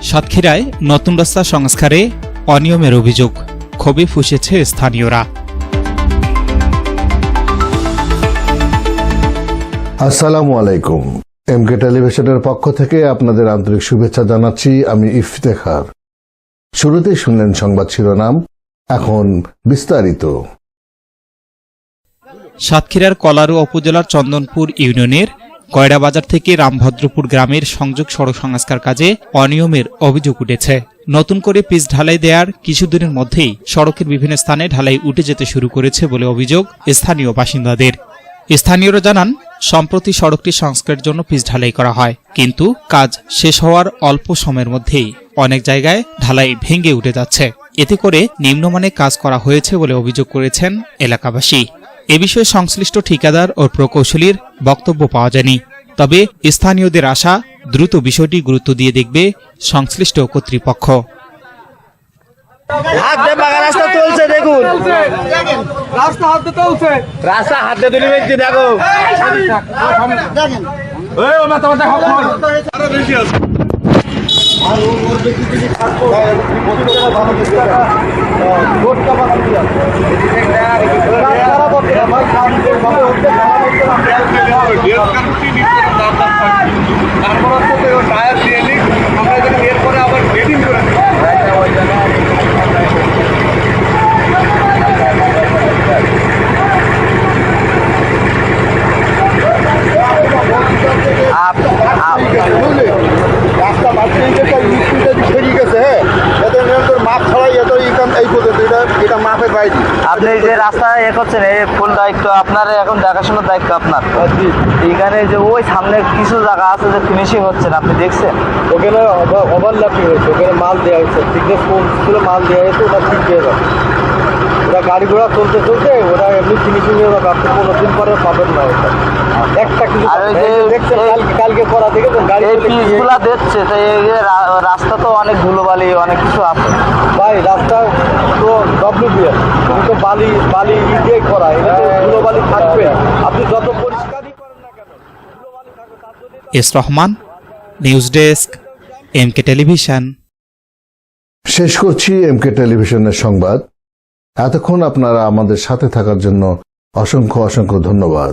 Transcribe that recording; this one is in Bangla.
সাতক্ষীরায় নতুন রাস্তা সংস্কারে অনিয়মের অভিযোগ, ক্ষোভে ফুঁসেছে স্থানীয়রা। আসসালামু আলাইকুম। এমকে টেলিভিশনের পক্ষ থেকে আপনাদের আন্তরিক শুভেচ্ছা জানাচ্ছি। আমি ইফতেখার। শুরুতেই শুনলেন সংবাদ শিরোনাম, এখন বিস্তারিত। সাতক্ষীরার কলারু উপজেলার চন্দনপুর ইউনিয়নের কয়রা বাজার থেকে রামভদ্রপুর গ্রামের সংযোগ সড়ক সংস্কার কাজে অনিয়মের অভিযোগ উঠেছে। নতুন করে পিচ ঢালাই দেওয়ার কিছুদিনের মধ্যেই সড়কের বিভিন্ন স্থানে ঢালাই উঠে যেতে শুরু করেছে বলে অভিযোগ স্থানীয় বাসিন্দাদের। স্থানীয়রা জানান, সম্প্রতি সড়কটি সংস্কারের জন্য পিচ ঢালাই করা হয়, কিন্তু কাজ শেষ হওয়ার অল্প সময়ের মধ্যেই অনেক জায়গায় ঢালাই ভেঙে উঠে যাচ্ছে। এতে করে নিম্নমানের কাজ করা হয়েছে বলে অভিযোগ করেছেন এলাকাবাসী। এ বিষয়ে সংশ্লিষ্ট ঠিকাদার ও প্রকৌশলীর বক্তব্য পাওয়া যায়নি। তবে স্থানীয়দের আশা, দ্রুত বিষয়টি গুরুত্ব দিয়ে দেখবে সংশ্লিষ্ট কর্তৃপক্ষ। রাস্তা চলছে, দেখুন রাস্তা হাতে তুলে দেখো। আপনি যে রাস্তা করছেন এই ফুল দায়িত্ব আপনার, এখন দেখাশোনার দায়িত্ব আপনার। এইখানে যে ওই সামনে কিছু জায়গা আছে যে ফিনিশিং হচ্ছে না, আপনি দেখছেন? ওখানে ওভারল্যাপিং হয়েছে, ওখানে মাল দেওয়া হয়েছে, থিকনেস কম ছিল, মাল দেওয়া হয়েছে, ওটা ঠিক হয়ে যাবে। ওরা গাড়ি ঘোড়া চলতে চলতে ওরা এমনি ফিনিশিং হয়ে যাবে, আপনি 15 দিন পরে পাবেন না ওটা একটা কিছু। আর ওই যে দেখছেন কালকে করা দেখে তো গাড়ি পিচগুলা দিচ্ছে, তো এই রাস্তা তো অনেক ধুলোবালি অনেক কিছু আছে ভাই। রাস্তা তো ডব্লিউবিএল, কিন্তু বালি দিয়ে করা, এটা তো ধুলোবালি থাকবে। আপনি যত পরিষ্কারই করেন না কেন, ধুলোবালি থাকবে। তার জন্য S Rahman, news desk, MK television. শেষ করছি এমকে টেলিভিশনের সংবাদ। এতক্ষণ আপনারা আমাদের সাথে থাকার জন্য অসংখ্য ধন্যবাদ।